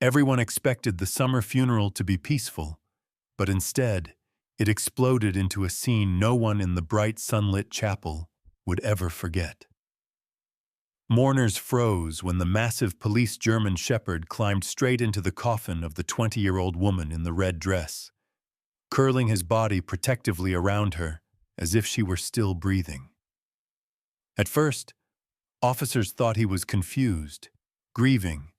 Everyone expected the summer funeral to be peaceful, but instead, it exploded into a scene no one in the bright sunlit chapel would ever forget. Mourners froze when the massive police German shepherd climbed straight into the coffin of the 20-year-old woman in the red dress, curling his body protectively around her as if she were still breathing. At first, officers thought he was confused, grieving,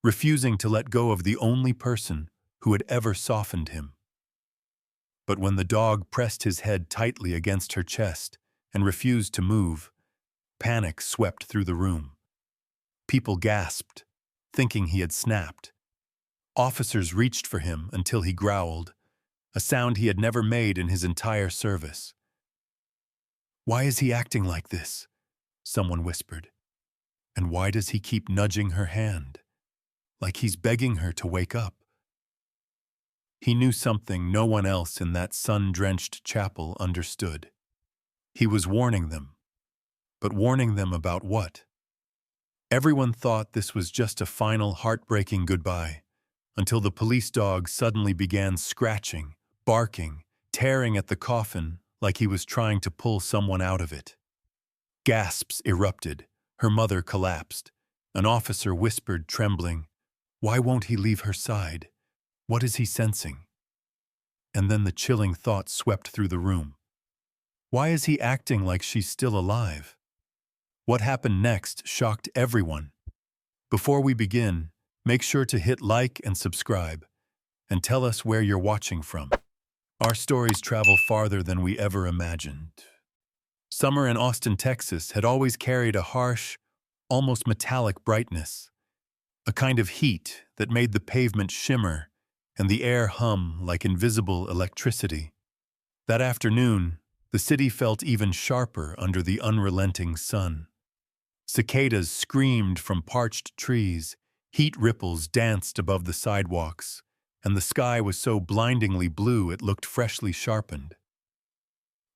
refusing to let go of the only person who had ever softened him. But when the dog pressed his head tightly against her chest and refused to move, panic swept through the room. People gasped, thinking he had snapped. Officers reached for him until he growled, a sound he had never made in his entire service. "Why is he acting like this?" someone whispered. "And why does he keep nudging her hand, like he's begging her to wake up?" He knew something no one else in that sun-drenched chapel understood. He was warning them. But warning them about what? Everyone thought this was just a final heartbreaking goodbye, until the police dog suddenly began scratching, barking, tearing at the coffin like he was trying to pull someone out of it. Gasps erupted. Her mother collapsed. An officer whispered, trembling, "Why won't he leave her side? What is he sensing?" And then the chilling thought swept through the room. Why is he acting like she's still alive? What happened next shocked everyone. Before we begin, make sure to hit like and subscribe, and tell us where you're watching from. Our stories travel farther than we ever imagined. Summer in Austin, Texas had always carried a harsh, almost metallic brightness, a kind of heat that made the pavement shimmer and the air hum like invisible electricity. That afternoon, the city felt even sharper under the unrelenting sun. Cicadas screamed from parched trees, heat ripples danced above the sidewalks, and the sky was so blindingly blue it looked freshly sharpened.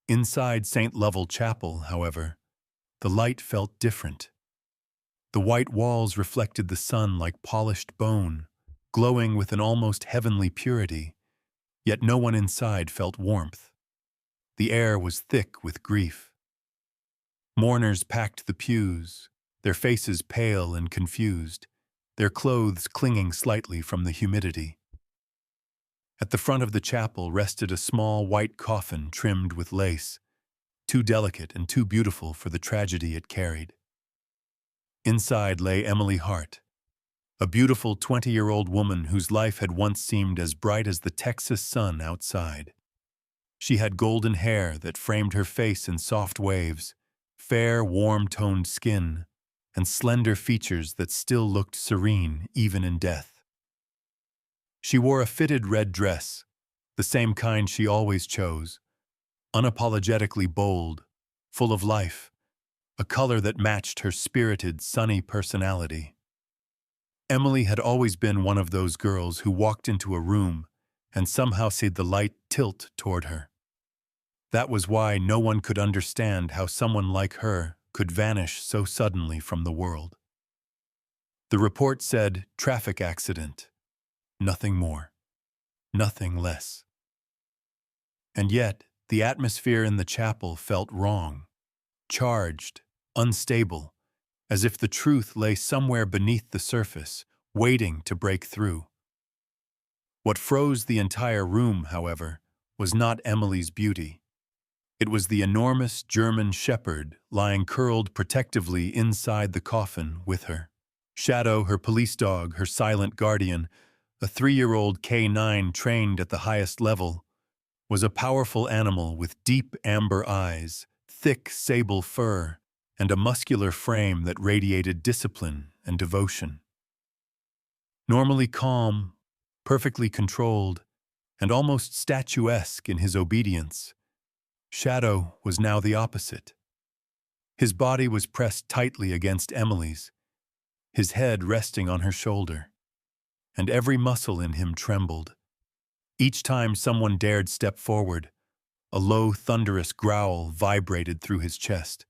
Inside St. Lovell Chapel, however, the light felt different. The white walls reflected the sun like polished bone, glowing with an almost heavenly purity, yet no one inside felt warmth. The air was thick with grief. Mourners packed the pews, their faces pale and confused, their clothes clinging slightly from the humidity. At the front of the chapel rested a small white coffin trimmed with lace, too delicate and too beautiful for the tragedy it carried. Inside lay Emily Hart, a beautiful 20-year-old woman whose life had once seemed as bright as the Texas sun outside. She had golden hair that framed her face in soft waves, fair, warm-toned skin, and slender features that still looked serene even in death. She wore a fitted red dress, the same kind she always chose, unapologetically bold, full of life, a color that matched her spirited, sunny personality. Emily had always been one of those girls who walked into a room and somehow saw the light tilt toward her. That was why no one could understand how someone like her could vanish so suddenly from the world. The report said, "Traffic accident." Nothing more. Nothing less. And yet, the atmosphere in the chapel felt wrong, charged, unstable, as if the truth lay somewhere beneath the surface, waiting to break through. What froze the entire room, however, was not Emily's beauty. It was the enormous German shepherd lying curled protectively inside the coffin with her. Shadow, her police dog, her silent guardian, a 3-year-old K9 trained at the highest level, was a powerful animal with deep amber eyes, thick sable fur, and a muscular frame that radiated discipline and devotion. Normally calm, perfectly controlled, and almost statuesque in his obedience, Shadow was now the opposite. His body was pressed tightly against Emily's, his head resting on her shoulder, and every muscle in him trembled. Each time someone dared step forward, a low, thunderous growl vibrated through his chest.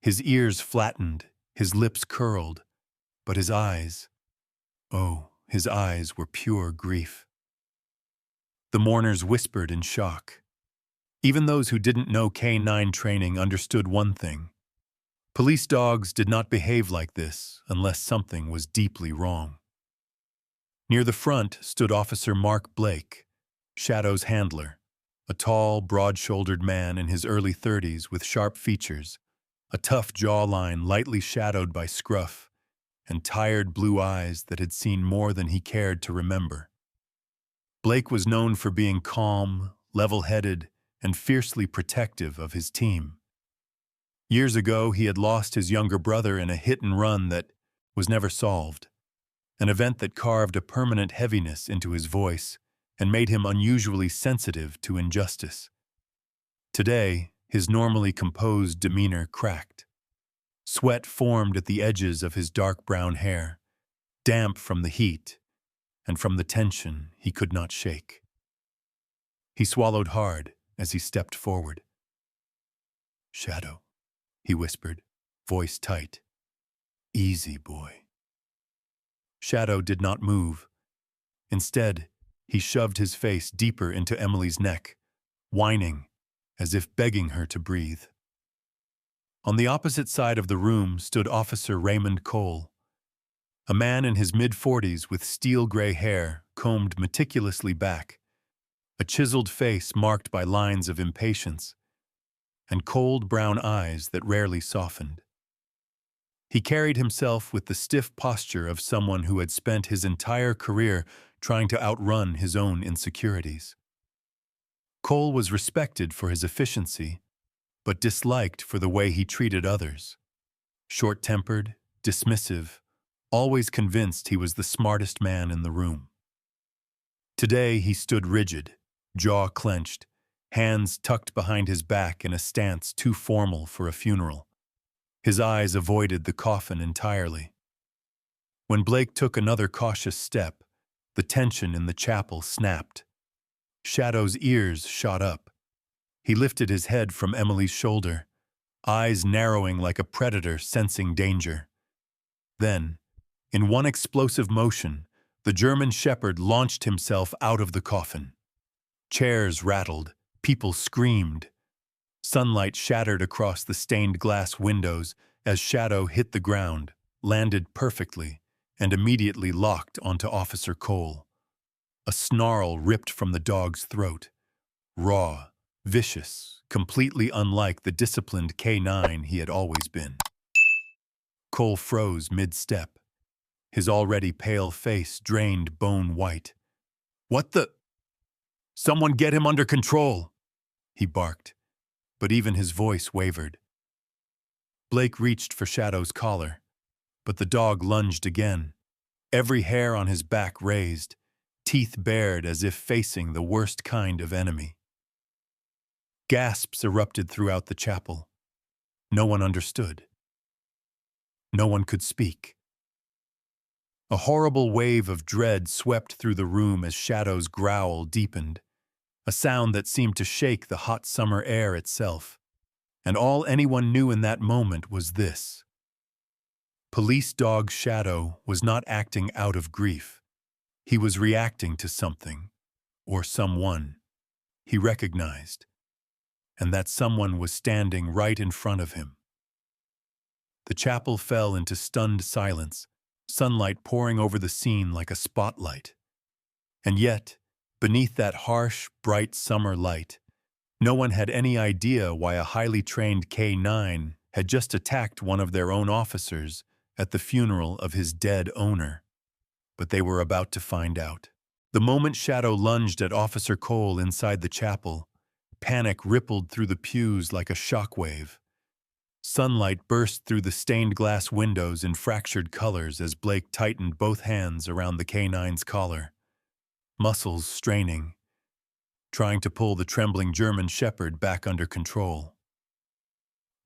His ears flattened, his lips curled, but his eyes, oh, his eyes were pure grief. The mourners whispered in shock. Even those who didn't know K-9 training understood one thing. Police dogs did not behave like this unless something was deeply wrong. Near the front stood Officer Mark Blake, Shadow's handler, a tall, broad-shouldered man in his early 30s with sharp features, a tough jawline lightly shadowed by scruff, and tired blue eyes that had seen more than he cared to remember. Blake was known for being calm, level-headed, and fiercely protective of his team. Years ago, he had lost his younger brother in a hit-and-run that was never solved, an event that carved a permanent heaviness into his voice and made him unusually sensitive to injustice. Today, his normally composed demeanor cracked. Sweat formed at the edges of his dark brown hair, damp from the heat and from the tension he could not shake. He swallowed hard as he stepped forward. "Shadow," he whispered, voice tight. "Easy, boy." Shadow did not move. Instead, he shoved his face deeper into Emily's neck, whining, as if begging her to breathe. On the opposite side of the room stood Officer Raymond Cole, a man in his mid-40s with steel-gray hair combed meticulously back, a chiseled face marked by lines of impatience, and cold brown eyes that rarely softened. He carried himself with the stiff posture of someone who had spent his entire career trying to outrun his own insecurities. Cole was respected for his efficiency, but disliked for the way he treated others. Short-tempered, dismissive, always convinced he was the smartest man in the room. Today he stood rigid, jaw clenched, hands tucked behind his back in a stance too formal for a funeral. His eyes avoided the coffin entirely. When Blake took another cautious step, the tension in the chapel snapped. Shadow's ears shot up. He lifted his head from Emily's shoulder, eyes narrowing like a predator sensing danger. Then, in one explosive motion, the German shepherd launched himself out of the coffin. Chairs rattled, people screamed. Sunlight shattered across the stained glass windows as Shadow hit the ground, landed perfectly, and immediately locked onto Officer Cole. A snarl ripped from the dog's throat. Raw, vicious, completely unlike the disciplined K-9 he had always been. Cole froze mid-step, his already pale face drained bone white. "What the? Someone get him under control!" he barked, but even his voice wavered. Blake reached for Shadow's collar, but the dog lunged again, every hair on his back raised, teeth bared as if facing the worst kind of enemy. Gasps erupted throughout the chapel. No one understood. No one could speak. A horrible wave of dread swept through the room as Shadow's growl deepened, a sound that seemed to shake the hot summer air itself. And all anyone knew in that moment was this: Police dog Shadow was not acting out of grief. He was reacting to something, or someone, he recognized, and that someone was standing right in front of him. The chapel fell into stunned silence, sunlight pouring over the scene like a spotlight. And yet, beneath that harsh, bright summer light, no one had any idea why a highly trained K-9 had just attacked one of their own officers at the funeral of his dead owner. But they were about to find out. The moment Shadow lunged at Officer Cole inside the chapel, panic rippled through the pews like a shockwave. Sunlight burst through the stained glass windows in fractured colors as Blake tightened both hands around the K-9's collar, muscles straining, trying to pull the trembling German shepherd back under control.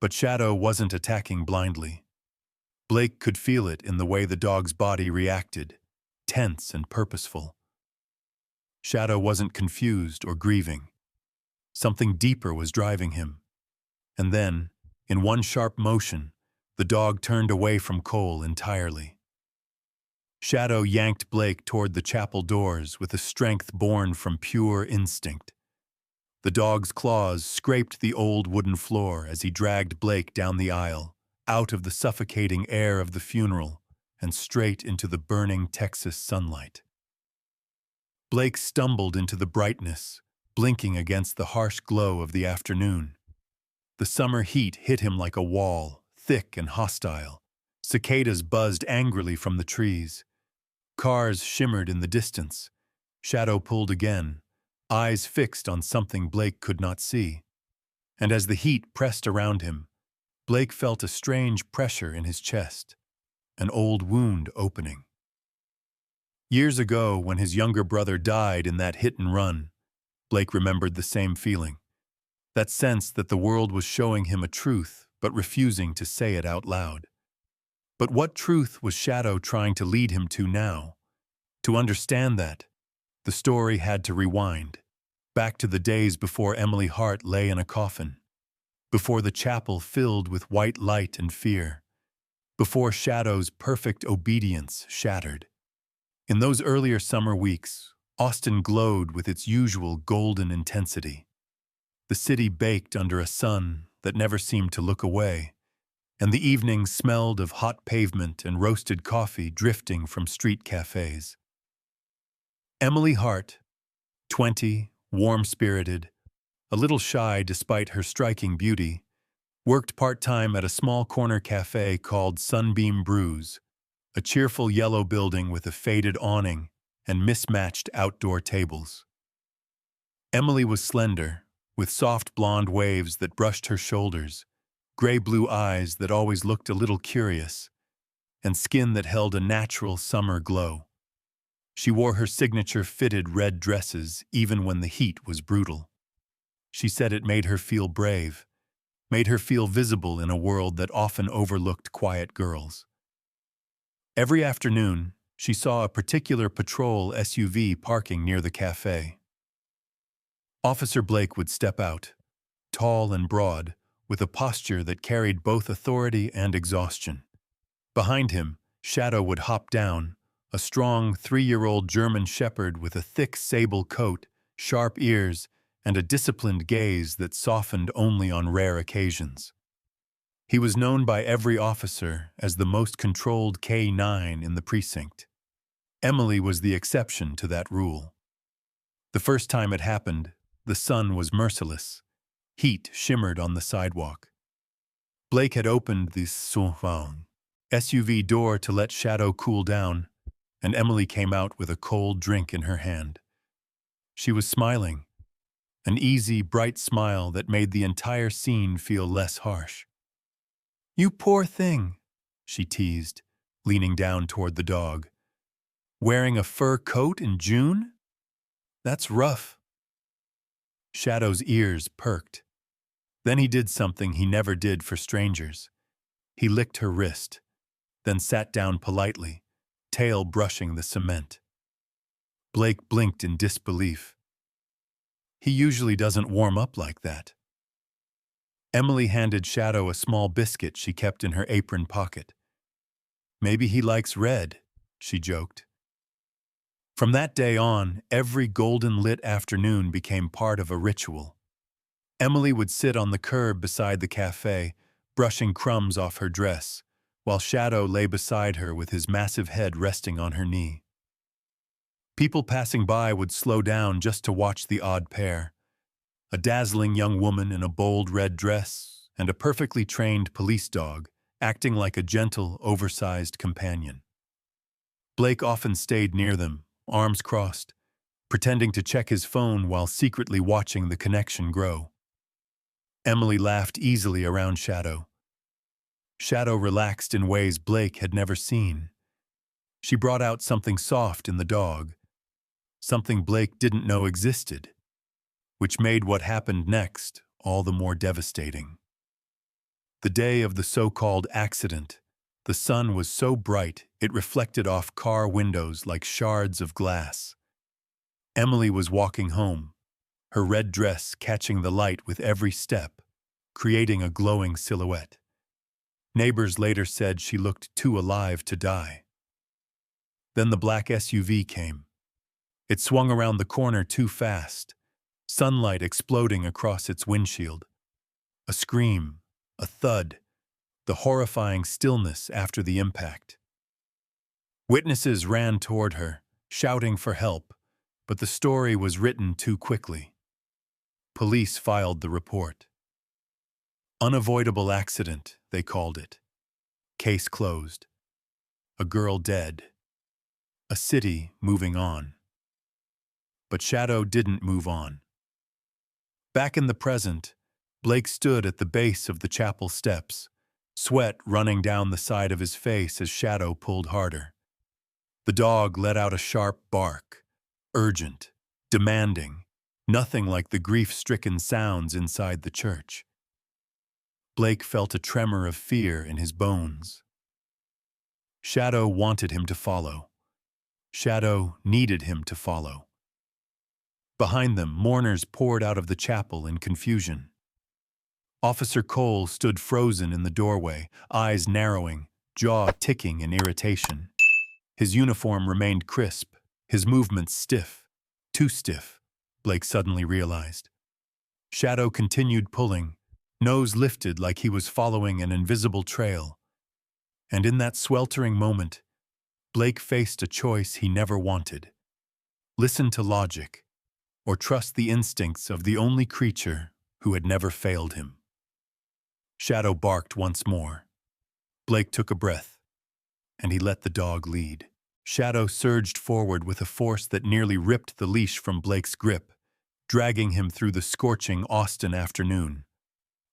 But Shadow wasn't attacking blindly. Blake could feel it in the way the dog's body reacted, tense and purposeful. Shadow wasn't confused or grieving. Something deeper was driving him. And then, in one sharp motion, the dog turned away from Cole entirely. Shadow yanked Blake toward the chapel doors with a strength born from pure instinct. The dog's claws scraped the old wooden floor as he dragged Blake down the aisle, out of the suffocating air of the funeral, and straight into the burning Texas sunlight. Blake stumbled into the brightness, blinking against the harsh glow of the afternoon. The summer heat hit him like a wall, thick and hostile. Cicadas buzzed angrily from the trees. Cars shimmered in the distance. Shadow pulled again, eyes fixed on something Blake could not see. And as the heat pressed around him, Blake felt a strange pressure in his chest, an old wound opening. Years ago, when his younger brother died in that hit and run, Blake remembered the same feeling. That sense that the world was showing him a truth, but refusing to say it out loud. But what truth was Shadow trying to lead him to now? To understand that, the story had to rewind, back to the days before Emily Hart lay in a coffin, before the chapel filled with white light and fear, before Shadow's perfect obedience shattered. In those earlier summer weeks, Austin glowed with its usual golden intensity. The city baked under a sun that never seemed to look away, and the evenings smelled of hot pavement and roasted coffee drifting from street cafes. Emily Hart, 20, warm-spirited, a little shy despite her striking beauty, worked part-time at a small corner cafe called Sunbeam Brews, a cheerful yellow building with a faded awning and mismatched outdoor tables. Emily was slender, with soft blonde waves that brushed her shoulders, gray-blue eyes that always looked a little curious, and skin that held a natural summer glow. She wore her signature fitted red dresses even when the heat was brutal. She said it made her feel brave, made her feel visible in a world that often overlooked quiet girls. Every afternoon, she saw a particular patrol SUV parking near the cafe. Officer Blake would step out, tall and broad, with a posture that carried both authority and exhaustion. Behind him, Shadow would hop down, a strong 3-year-old German shepherd with a thick sable coat, sharp ears, and a disciplined gaze that softened only on rare occasions. He was known by every officer as the most controlled K9 in the precinct. Emily was the exception to that rule. The first time it happened, the sun was merciless. Heat shimmered on the sidewalk. Blake had opened the SUV door to let Shadow cool down, and Emily came out with a cold drink in her hand. She was smiling, an easy, bright smile that made the entire scene feel less harsh. "You poor thing," she teased, leaning down toward the dog. "Wearing a fur coat in June? That's rough." Shadow's ears perked. Then he did something he never did for strangers. He licked her wrist, then sat down politely, tail brushing the cement. Blake blinked in disbelief. He usually doesn't warm up like that. Emily handed Shadow a small biscuit she kept in her apron pocket. "Maybe he likes red," she joked. From that day on, every golden-lit afternoon became part of a ritual. Emily would sit on the curb beside the cafe, brushing crumbs off her dress, while Shadow lay beside her with his massive head resting on her knee. People passing by would slow down just to watch the odd pair. A dazzling young woman in a bold red dress and a perfectly trained police dog, acting like a gentle, oversized companion. Blake often stayed near them, arms crossed, pretending to check his phone while secretly watching the connection grow. Emily laughed easily around Shadow. Shadow relaxed in ways Blake had never seen. She brought out something soft in the dog, something Blake didn't know existed, which made what happened next all the more devastating. The day of the so-called accident, the sun was so bright it reflected off car windows like shards of glass. Emily was walking home, her red dress catching the light with every step, creating a glowing silhouette. Neighbors later said she looked too alive to die. Then the black SUV came. It swung around the corner too fast, sunlight exploding across its windshield. A scream, a thud, the horrifying stillness after the impact. Witnesses ran toward her, shouting for help, but the story was written too quickly. Police filed the report. Unavoidable accident, they called it. Case closed. A girl dead. A city moving on. But Shadow didn't move on. Back in the present, Blake stood at the base of the chapel steps, sweat running down the side of his face as Shadow pulled harder. The dog let out a sharp bark, urgent, demanding, nothing like the grief-stricken sounds inside the church. Blake felt a tremor of fear in his bones. Shadow wanted him to follow. Shadow needed him to follow. Behind them, mourners poured out of the chapel in confusion. Officer Cole stood frozen in the doorway, eyes narrowing, jaw ticking in irritation. His uniform remained crisp, his movements stiff. Too stiff, Blake suddenly realized. Shadow continued pulling, nose lifted like he was following an invisible trail. And in that sweltering moment, Blake faced a choice he never wanted. Listen to logic, or trust the instincts of the only creature who had never failed him. Shadow barked once more. Blake took a breath, and he let the dog lead. Shadow surged forward with a force that nearly ripped the leash from Blake's grip, dragging him through the scorching Austin afternoon.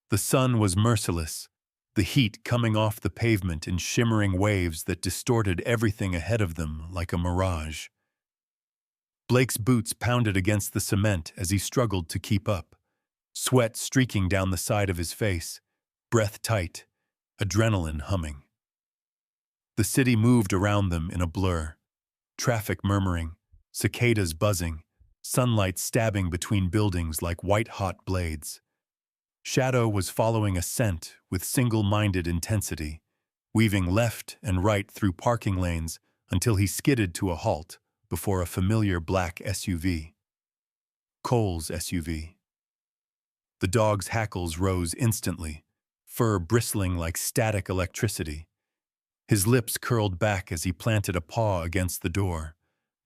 The sun was merciless, the heat coming off the pavement in shimmering waves that distorted everything ahead of them like a mirage. Blake's boots pounded against the cement as he struggled to keep up, sweat streaking down the side of his face, breath tight, adrenaline humming. The city moved around them in a blur, traffic murmuring, cicadas buzzing, sunlight stabbing between buildings like white-hot blades. Shadow was following a scent with single-minded intensity, weaving left and right through parking lanes until he skidded to a halt before a familiar black SUV. Cole's SUV. The dog's hackles rose instantly, fur bristling like static electricity. His lips curled back as he planted a paw against the door,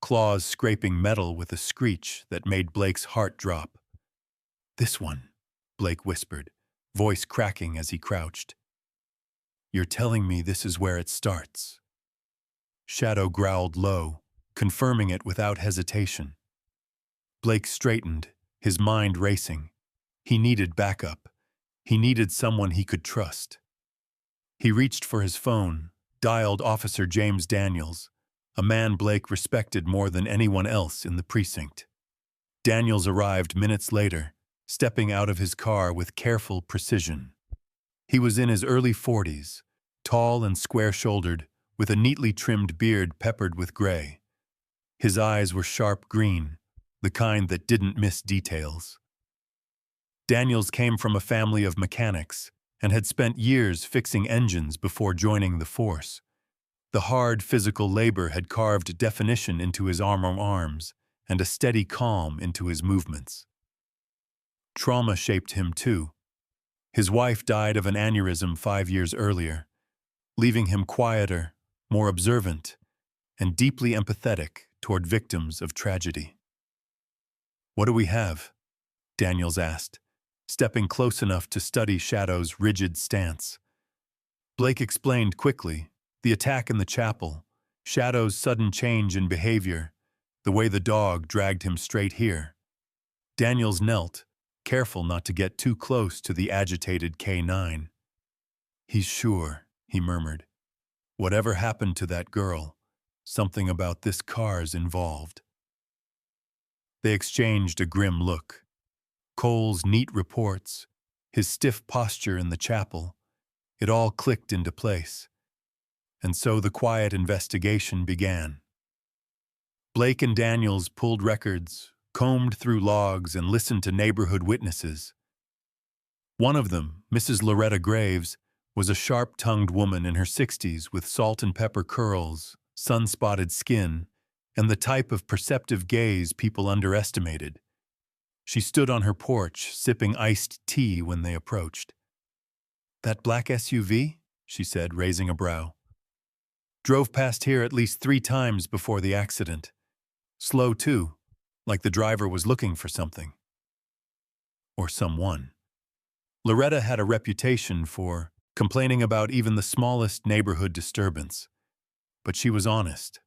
claws scraping metal with a screech that made Blake's heart drop. "This one," Blake whispered, voice cracking as he crouched. "You're telling me this is where it starts?" Shadow growled low, confirming it without hesitation. Blake straightened, his mind racing. He needed backup. He needed someone he could trust. He reached for his phone, dialed Officer James Daniels, a man Blake respected more than anyone else in the precinct. Daniels arrived minutes later, stepping out of his car with careful precision. He was in his early 40s, tall and square-shouldered, with a neatly trimmed beard peppered with gray. His eyes were sharp green, the kind that didn't miss details. Daniels came from a family of mechanics and had spent years fixing engines before joining the force. The hard physical labor had carved definition into his arms and a steady calm into his movements. Trauma shaped him too. His wife died of an aneurysm 5 years earlier, leaving him quieter, more observant, and deeply empathetic toward victims of tragedy. "What do we have?" Daniels asked, stepping close enough to study Shadow's rigid stance. Blake explained quickly, the attack in the chapel, Shadow's sudden change in behavior, the way the dog dragged him straight here. Daniels knelt, careful not to get too close to the agitated K9. "He's sure," he murmured. "Whatever happened to that girl, something about this car's involved." They exchanged a grim look. Cole's neat reports, his stiff posture in the chapel, it all clicked into place. And so the quiet investigation began. Blake and Daniels pulled records, combed through logs, and listened to neighborhood witnesses. One of them, Mrs. Loretta Graves, was a sharp-tongued woman in her 60s with salt and pepper curls, sun-spotted skin, and the type of perceptive gaze people underestimated. She stood on her porch, sipping iced tea when they approached. "That black SUV?" she said, raising a brow. "Drove past here at least 3 times before the accident. Slow, too, like the driver was looking for something. Or someone." Loretta had a reputation for complaining about even the smallest neighborhood disturbance. But she was honest,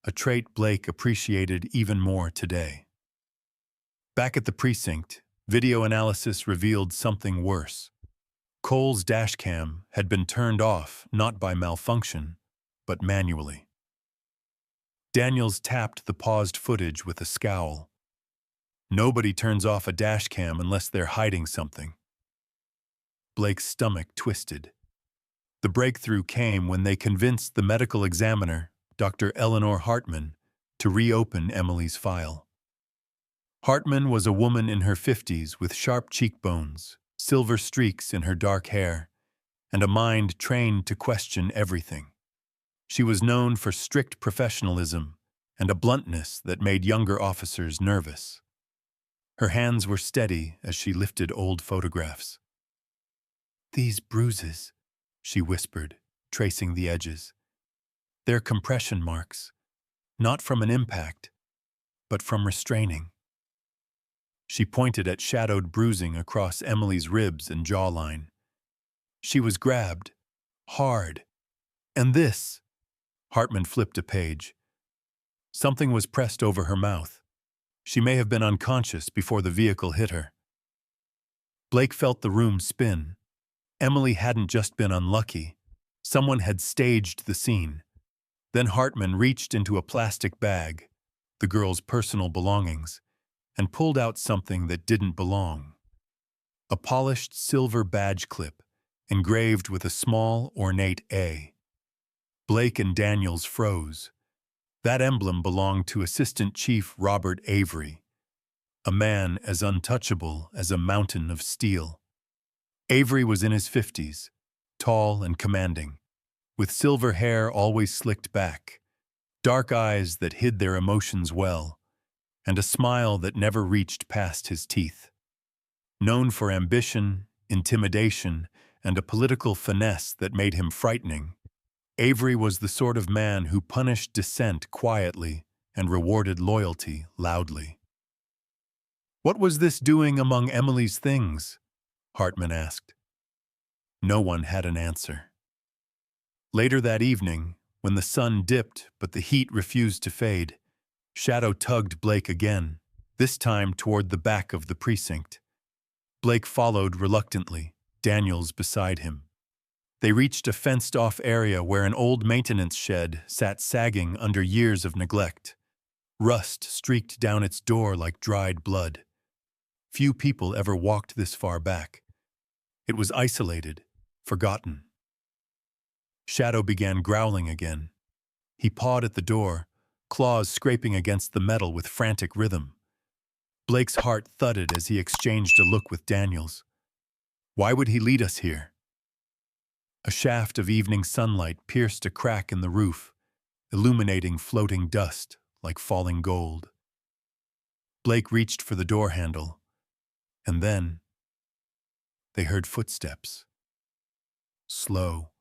a trait Blake appreciated even more today. Back at the precinct, video analysis revealed something worse. Cole's dashcam had been turned off not by malfunction, but manually. Daniels tapped the paused footage with a scowl. Nobody turns off a dashcam unless they're hiding something. Blake's stomach twisted. The breakthrough came when they convinced the medical examiner, Dr. Eleanor Hartman, to reopen Emily's file. Hartman was a woman in her 50s with sharp cheekbones, silver streaks in her dark hair, and a mind trained to question everything. She was known for strict professionalism and a bluntness that made younger officers nervous. Her hands were steady as she lifted old photographs. "These bruises," she whispered, tracing the edges. "They're compression marks, not from an impact, but from restraining." She pointed at shadowed bruising across Emily's ribs and jawline. "She was grabbed, hard. And this." Hartman flipped a page. Something was pressed over her mouth. She may have been unconscious before the vehicle hit her. Blake felt the room spin. Emily hadn't just been unlucky. Someone had staged the scene. Then Hartman reached into a plastic bag, the girl's personal belongings, and pulled out something that didn't belong. A polished silver badge clip, engraved with a small, ornate A. Blake and Daniels froze. That emblem belonged to Assistant Chief Robert Avery, a man as untouchable as a mountain of steel. Avery was in his 50s, tall and commanding, with silver hair always slicked back, dark eyes that hid their emotions well, and a smile that never reached past his teeth. Known for ambition, intimidation, and a political finesse that made him frightening, Avery was the sort of man who punished dissent quietly and rewarded loyalty loudly. "What was this doing among Emily's things?" Hartman asked. No one had an answer. Later that evening, when the sun dipped but the heat refused to fade, Shadow tugged Blake again, this time toward the back of the precinct. Blake followed reluctantly, Daniels beside him. They reached a fenced-off area where an old maintenance shed sat sagging under years of neglect. Rust streaked down its door like dried blood. Few people ever walked this far back. It was isolated, forgotten. Shadow began growling again. He pawed at the door, claws scraping against the metal with frantic rhythm. Blake's heart thudded as he exchanged a look with Daniels. Why would he lead us here? A shaft of evening sunlight pierced a crack in the roof, illuminating floating dust like falling gold. Blake reached for the door handle, and then they heard footsteps. Slow,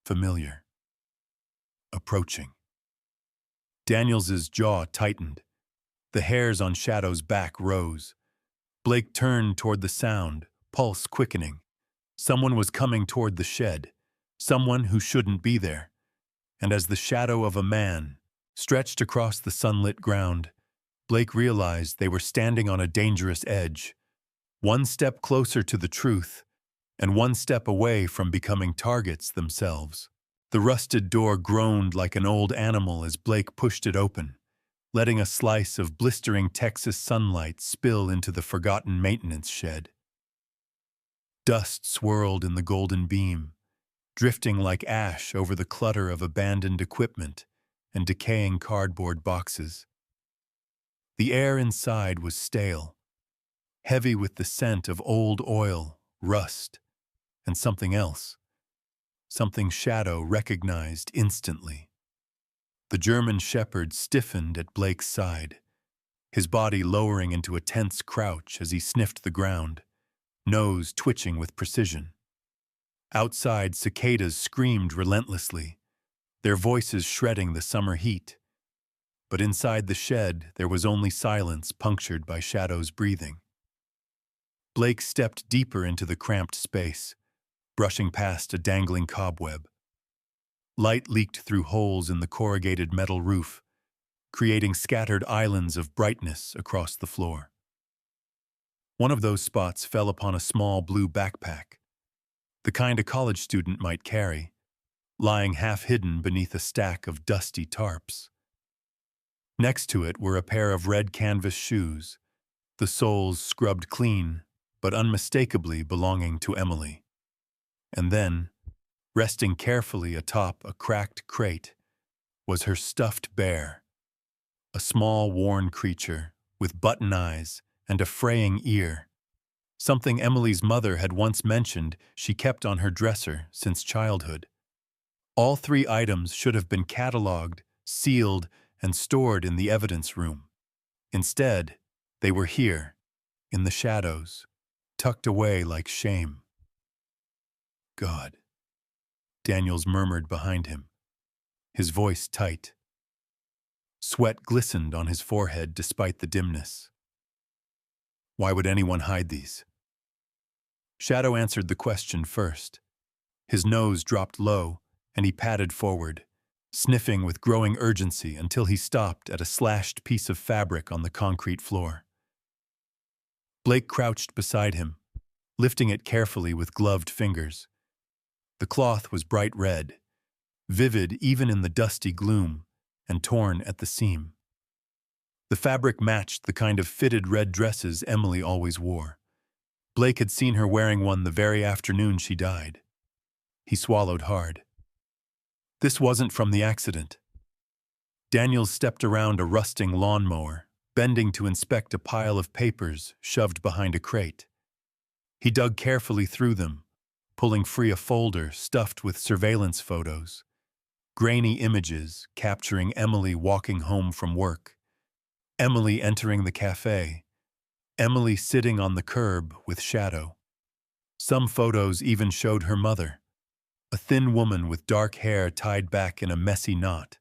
familiar, approaching. Daniels's jaw tightened. The hairs on Shadow's back rose. Blake turned toward the sound, pulse quickening. Someone was coming toward the shed, someone who shouldn't be there. And as the shadow of a man stretched across the sunlit ground, Blake realized they were standing on a dangerous edge, one step closer to the truth, and one step away from becoming targets themselves. The rusted door groaned like an old animal as Blake pushed it open, letting a slice of blistering Texas sunlight spill into the forgotten maintenance shed. Dust swirled in the golden beam, drifting like ash over the clutter of abandoned equipment and decaying cardboard boxes. The air inside was stale, heavy with the scent of old oil, rust, and something else, something Shadow recognized instantly. The German shepherd stiffened at Blake's side, his body lowering into a tense crouch as he sniffed the ground, nose twitching with precision. Outside, cicadas screamed relentlessly, their voices shredding the summer heat. But inside the shed, there was only silence punctured by Shadow's breathing. Blake stepped deeper into the cramped space, brushing past a dangling cobweb. Light leaked through holes in the corrugated metal roof, creating scattered islands of brightness across the floor. One of those spots fell upon a small blue backpack, the kind a college student might carry, lying half-hidden beneath a stack of dusty tarps. Next to it were a pair of red canvas shoes, the soles scrubbed clean, but unmistakably belonging to Emily. And then, resting carefully atop a cracked crate, was her stuffed bear, a small, worn creature with button eyes and a fraying ear, something Emily's mother had once mentioned she kept on her dresser since childhood. All three items should have been catalogued, sealed, and stored in the evidence room. Instead, they were here, in the shadows, tucked away like shame. God, Daniels murmured behind him, his voice tight. Sweat glistened on his forehead despite the dimness. Why would anyone hide these? Shadow answered the question first. His nose dropped low, and he padded forward, sniffing with growing urgency until he stopped at a slashed piece of fabric on the concrete floor. Blake crouched beside him, lifting it carefully with gloved fingers. The cloth was bright red, vivid even in the dusty gloom, and torn at the seam. The fabric matched the kind of fitted red dresses Emily always wore. Blake had seen her wearing one the very afternoon she died. He swallowed hard. This wasn't from the accident. Daniels stepped around a rusting lawnmower, bending to inspect a pile of papers shoved behind a crate. He dug carefully through them, pulling free a folder stuffed with surveillance photos, grainy images capturing Emily walking home from work, Emily entering the cafe, Emily sitting on the curb with Shadow. Some photos even showed her mother, a thin woman with dark hair tied back in a messy knot.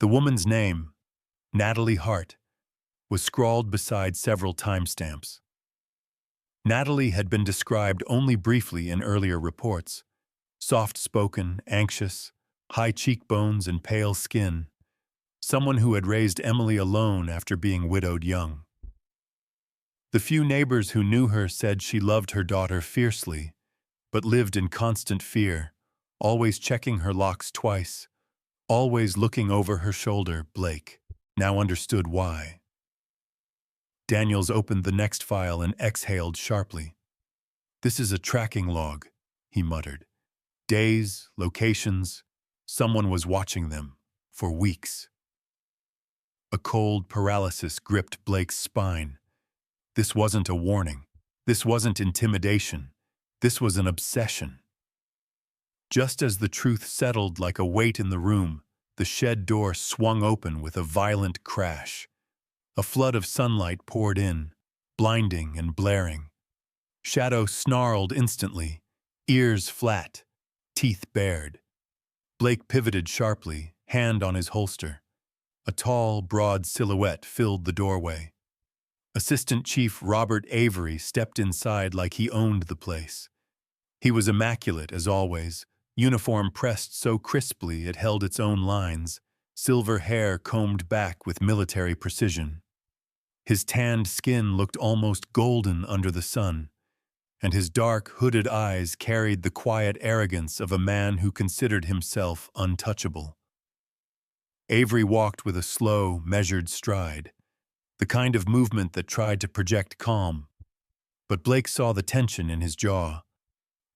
The woman's name, Natalie Hart, was scrawled beside several timestamps. Natalie had been described only briefly in earlier reports: soft-spoken, anxious, high cheekbones and pale skin, someone who had raised Emily alone after being widowed young. The few neighbors who knew her said she loved her daughter fiercely, but lived in constant fear, always checking her locks twice, always looking over her shoulder. Blake now understood why. Daniels opened the next file and exhaled sharply. "This is a tracking log," he muttered. "Days, locations, someone was watching them, for weeks." A cold paralysis gripped Blake's spine. This wasn't a warning. This wasn't intimidation. This was an obsession. Just as the truth settled like a weight in the room, the shed door swung open with a violent crash. A flood of sunlight poured in, blinding and blaring. Shadow snarled instantly, ears flat, teeth bared. Blake pivoted sharply, hand on his holster. A tall, broad silhouette filled the doorway. Assistant Chief Robert Avery stepped inside like he owned the place. He was immaculate as always, uniform pressed so crisply it held its own lines, silver hair combed back with military precision. His tanned skin looked almost golden under the sun, and his dark, hooded eyes carried the quiet arrogance of a man who considered himself untouchable. Avery walked with a slow, measured stride, the kind of movement that tried to project calm. But Blake saw the tension in his jaw,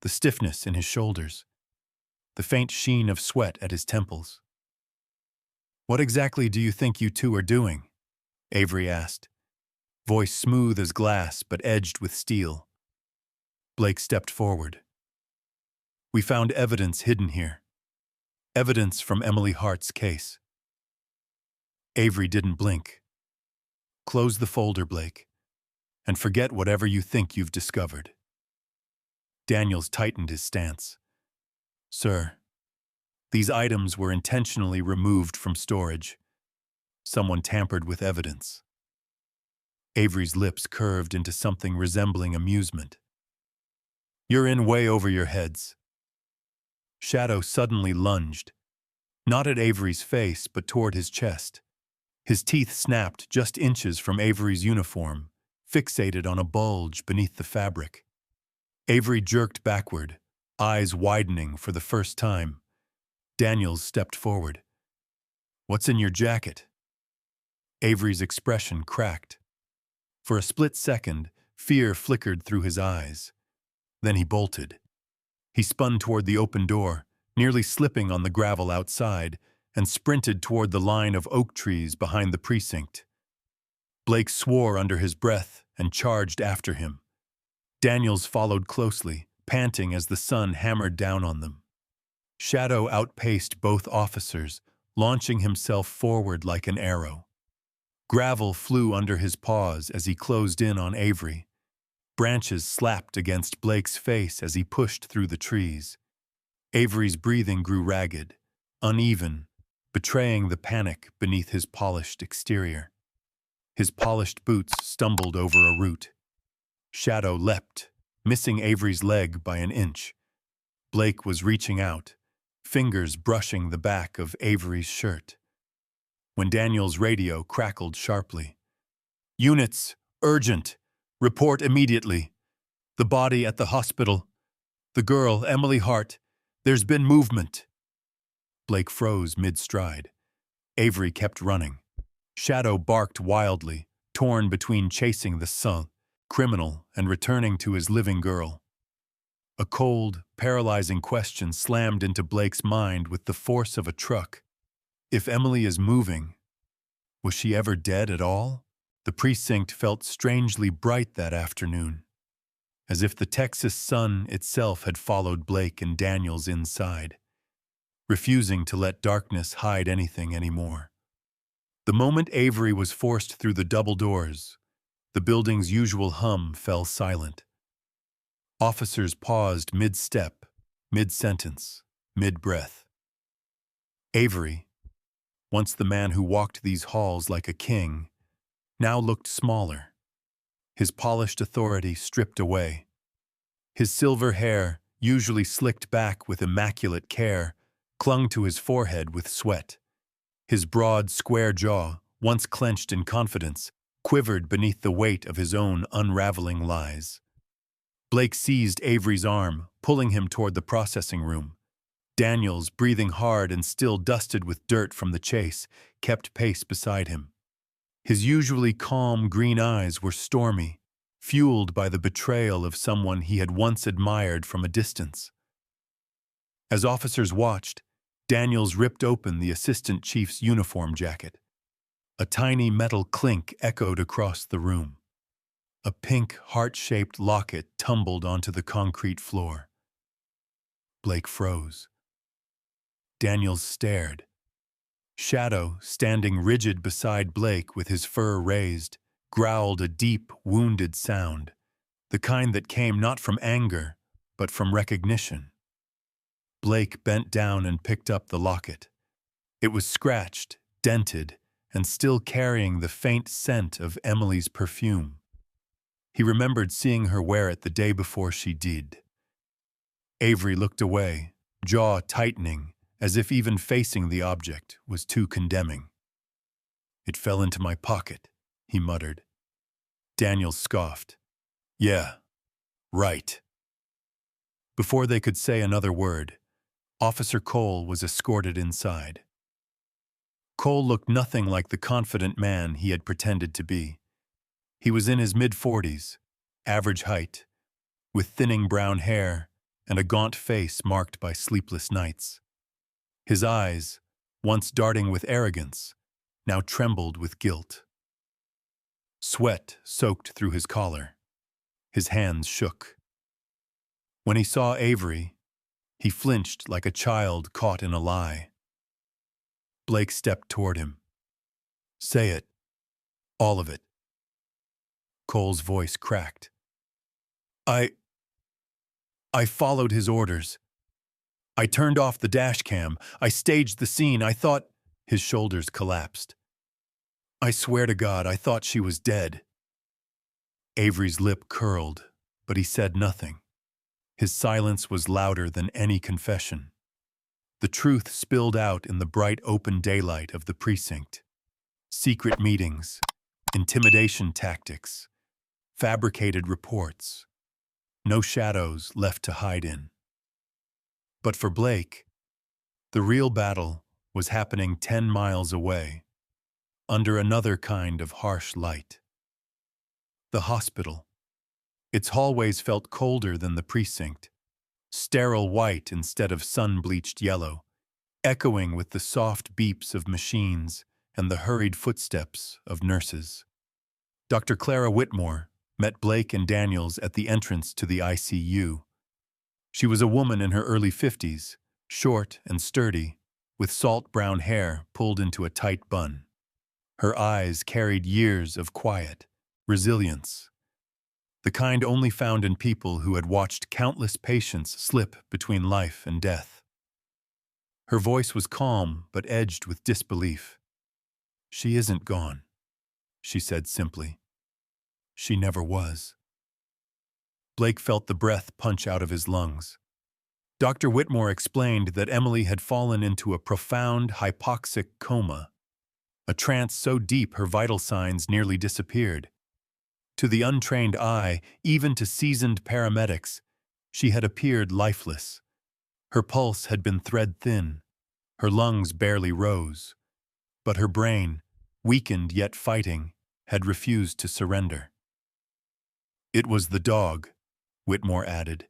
the stiffness in his shoulders, the faint sheen of sweat at his temples. "What exactly do you think you two are doing?" Avery asked, voice smooth as glass but edged with steel. Blake stepped forward. "We found evidence hidden here. Evidence from Emily Hart's case. Avery didn't blink. Close the folder, Blake, and forget whatever you think you've discovered. Daniels tightened his stance. Sir, these items were intentionally removed from storage. Someone tampered with evidence. Avery's lips curved into something resembling amusement. You're in way over your heads. Shadow suddenly lunged, not at Avery's face, but toward his chest. His teeth snapped just inches from Avery's uniform, fixated on a bulge beneath the fabric. Avery jerked backward, eyes widening for the first time. Daniels stepped forward. What's in your jacket? Avery's expression cracked. For a split second, fear flickered through his eyes. Then he bolted. He spun toward the open door, nearly slipping on the gravel outside, and sprinted toward the line of oak trees behind the precinct. Blake swore under his breath and charged after him. Daniels followed closely, panting as the sun hammered down on them. Shadow outpaced both officers, launching himself forward like an arrow. Gravel flew under his paws as he closed in on Avery. Branches slapped against Blake's face as he pushed through the trees. Avery's breathing grew ragged, uneven, betraying the panic beneath his polished exterior. His polished boots stumbled over a root. Shadow leapt, missing Avery's leg by an inch. Blake was reaching out, fingers brushing the back of Avery's shirt. When Daniel's radio crackled sharply. Units, urgent! Report immediately. The body at the hospital. The girl, Emily Hart. There's been movement. Blake froze mid-stride. Avery kept running. Shadow barked wildly, torn between chasing the criminal and returning to his living girl. A cold, paralyzing question slammed into Blake's mind with the force of a truck. If Emily is moving, was she ever dead at all? The precinct felt strangely bright that afternoon, as if the Texas sun itself had followed Blake and Daniels inside, refusing to let darkness hide anything anymore. The moment Avery was forced through the double doors, the building's usual hum fell silent. Officers paused mid-step, mid-sentence, mid-breath. Avery, once the man who walked these halls like a king, now looked smaller, his polished authority stripped away. His silver hair, usually slicked back with immaculate care, clung to his forehead with sweat. His broad, square jaw, once clenched in confidence, quivered beneath the weight of his own unraveling lies. Blake seized Avery's arm, pulling him toward the processing room. Daniels, breathing hard and still dusted with dirt from the chase, kept pace beside him. His usually calm green eyes were stormy, fueled by the betrayal of someone he had once admired from a distance. As officers watched, Daniels ripped open the assistant chief's uniform jacket. A tiny metal clink echoed across the room. A pink, heart-shaped locket tumbled onto the concrete floor. Blake froze. Daniels stared. Shadow, standing rigid beside Blake with his fur raised, growled a deep, wounded sound, the kind that came not from anger, but from recognition. Blake bent down and picked up the locket. It was scratched, dented, and still carrying the faint scent of Emily's perfume. He remembered seeing her wear it the day before she did. Avery looked away, jaw tightening, as if even facing the object was too condemning. It fell into my pocket, he muttered. Daniels scoffed. Yeah, right. Before they could say another word, Officer Cole was escorted inside. Cole looked nothing like the confident man he had pretended to be. He was in his mid-40s, average height, with thinning brown hair and a gaunt face marked by sleepless nights. His eyes, once darting with arrogance, now trembled with guilt. Sweat soaked through his collar. His hands shook. When he saw Avery, he flinched like a child caught in a lie. Blake stepped toward him. "Say it. All of it." Cole's voice cracked. I followed his orders. I turned off the dash cam. I staged the scene. I thought—" His shoulders collapsed. "I swear to God, I thought she was dead." Avery's lip curled, but he said nothing. His silence was louder than any confession. The truth spilled out in the bright open daylight of the precinct. Secret meetings, intimidation tactics, fabricated reports. No shadows left to hide in. But for Blake, the real battle was happening 10 miles away, under another kind of harsh light. The hospital. Its hallways felt colder than the precinct, sterile white instead of sun-bleached yellow, echoing with the soft beeps of machines and the hurried footsteps of nurses. Dr. Clara Whitmore met Blake and Daniels at the entrance to the ICU. She was a woman in her early 50s, short and sturdy, with salt-brown hair pulled into a tight bun. Her eyes carried years of quiet, resilience, the kind only found in people who had watched countless patients slip between life and death. Her voice was calm but edged with disbelief. "She isn't gone," she said simply. "She never was." Blake felt the breath punch out of his lungs. Dr. Whitmore explained that Emily had fallen into a profound hypoxic coma, a trance so deep her vital signs nearly disappeared. To the untrained eye, even to seasoned paramedics, she had appeared lifeless. Her pulse had been thread-thin, her lungs barely rose, but her brain, weakened yet fighting, had refused to surrender. "It was the dog," Whitmore added.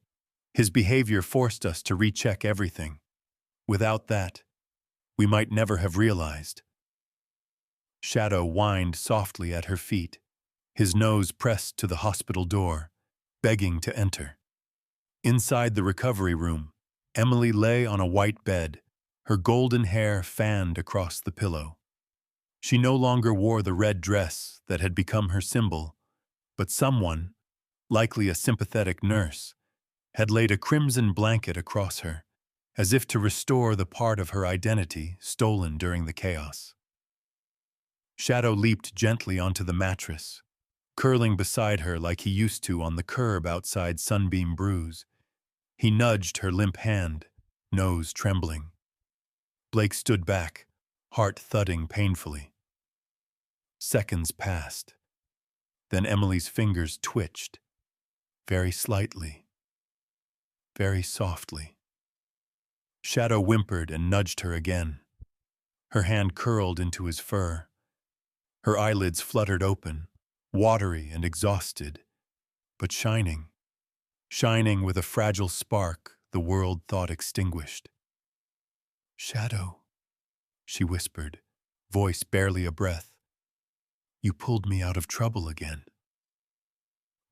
"His behavior forced us to recheck everything. Without that, we might never have realized." Shadow whined softly at her feet, his nose pressed to the hospital door, begging to enter. Inside the recovery room, Emily lay on a white bed, her golden hair fanned across the pillow. She no longer wore the red dress that had become her symbol, but someone, likely a sympathetic nurse, had laid a crimson blanket across her, as if to restore the part of her identity stolen during the chaos. Shadow leaped gently onto the mattress, curling beside her like he used to on the curb outside Sunbeam Brews. He nudged her limp hand, nose trembling. Blake stood back, heart thudding painfully. Seconds passed. Then Emily's fingers twitched, very slightly, very softly. Shadow whimpered and nudged her again. Her hand curled into his fur. Her eyelids fluttered open, watery and exhausted, but shining with a fragile spark the world thought extinguished. "Shadow," she whispered, voice barely a breath. "You pulled me out of trouble again."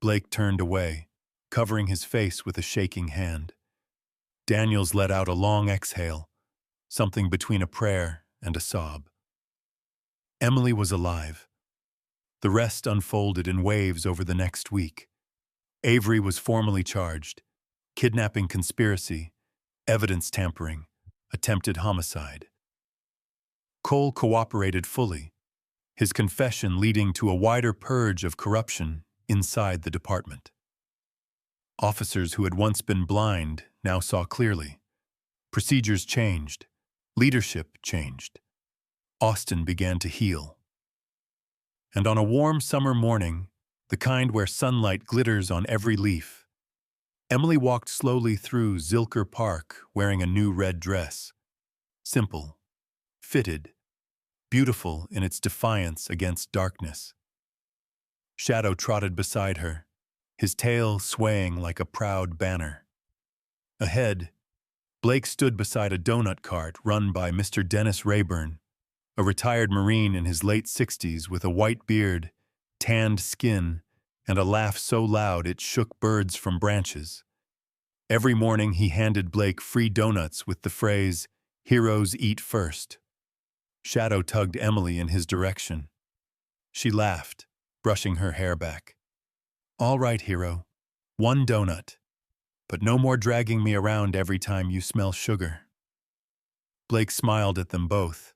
Blake turned away, covering his face with a shaking hand. Daniels let out a long exhale, something between a prayer and a sob. Emily was alive. The rest unfolded in waves over the next week. Avery was formally charged: kidnapping conspiracy, evidence tampering, attempted homicide. Cole cooperated fully, his confession leading to a wider purge of corruption inside the department. Officers who had once been blind now saw clearly. Procedures changed. Leadership changed. Austin began to heal. And on a warm summer morning, the kind where sunlight glitters on every leaf, Emily walked slowly through Zilker Park wearing a new red dress. Simple, fitted, beautiful in its defiance against darkness. Shadow trotted beside her, his tail swaying like a proud banner. Ahead, Blake stood beside a donut cart run by Mr. Dennis Rayburn, a retired Marine in his late 60s with a white beard, tanned skin, and a laugh so loud it shook birds from branches. Every morning he handed Blake free donuts with the phrase, "Heroes eat first." Shadow tugged Emily in his direction. She laughed, brushing her hair back. All right, hero. 1 donut. But no more dragging me around every time you smell sugar. Blake smiled at them both,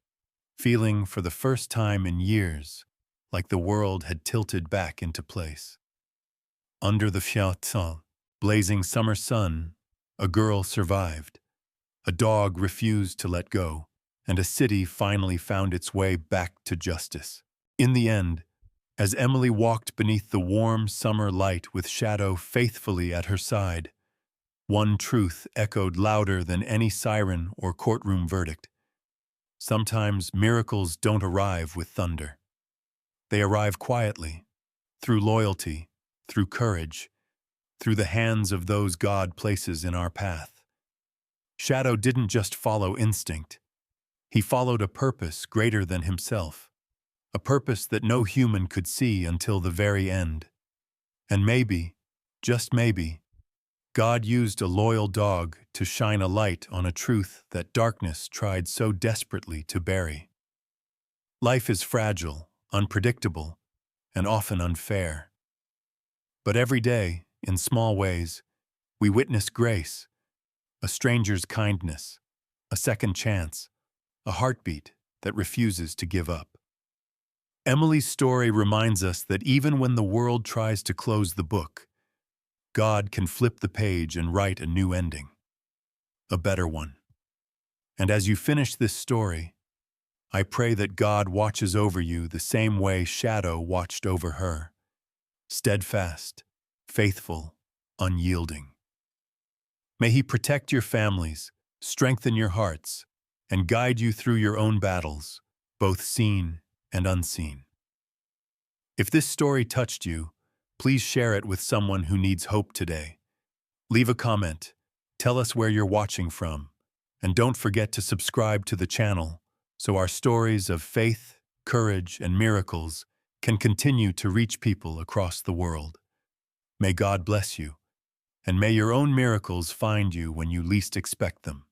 feeling for the first time in years like the world had tilted back into place. Under the fiatal, blazing summer sun, a girl survived. A dog refused to let go, and a city finally found its way back to justice. In the end, as Emily walked beneath the warm summer light with Shadow faithfully at her side, one truth echoed louder than any siren or courtroom verdict. Sometimes miracles don't arrive with thunder. They arrive quietly, through loyalty, through courage, through the hands of those God places in our path. Shadow didn't just follow instinct. He followed a purpose greater than himself, a purpose that no human could see until the very end. And maybe, just maybe, God used a loyal dog to shine a light on a truth that darkness tried so desperately to bury. Life is fragile, unpredictable, and often unfair. But every day, in small ways, we witness grace, a stranger's kindness, a second chance, a heartbeat that refuses to give up. Emily's story reminds us that even when the world tries to close the book, God can flip the page and write a new ending, a better one. And as you finish this story, I pray that God watches over you the same way Shadow watched over her, steadfast, faithful, unyielding. May He protect your families, strengthen your hearts, and guide you through your own battles, both seen and unseen. If this story touched you, please share it with someone who needs hope today. Leave a comment, tell us where you're watching from, and don't forget to subscribe to the channel so our stories of faith, courage, and miracles can continue to reach people across the world. May God bless you, and may your own miracles find you when you least expect them.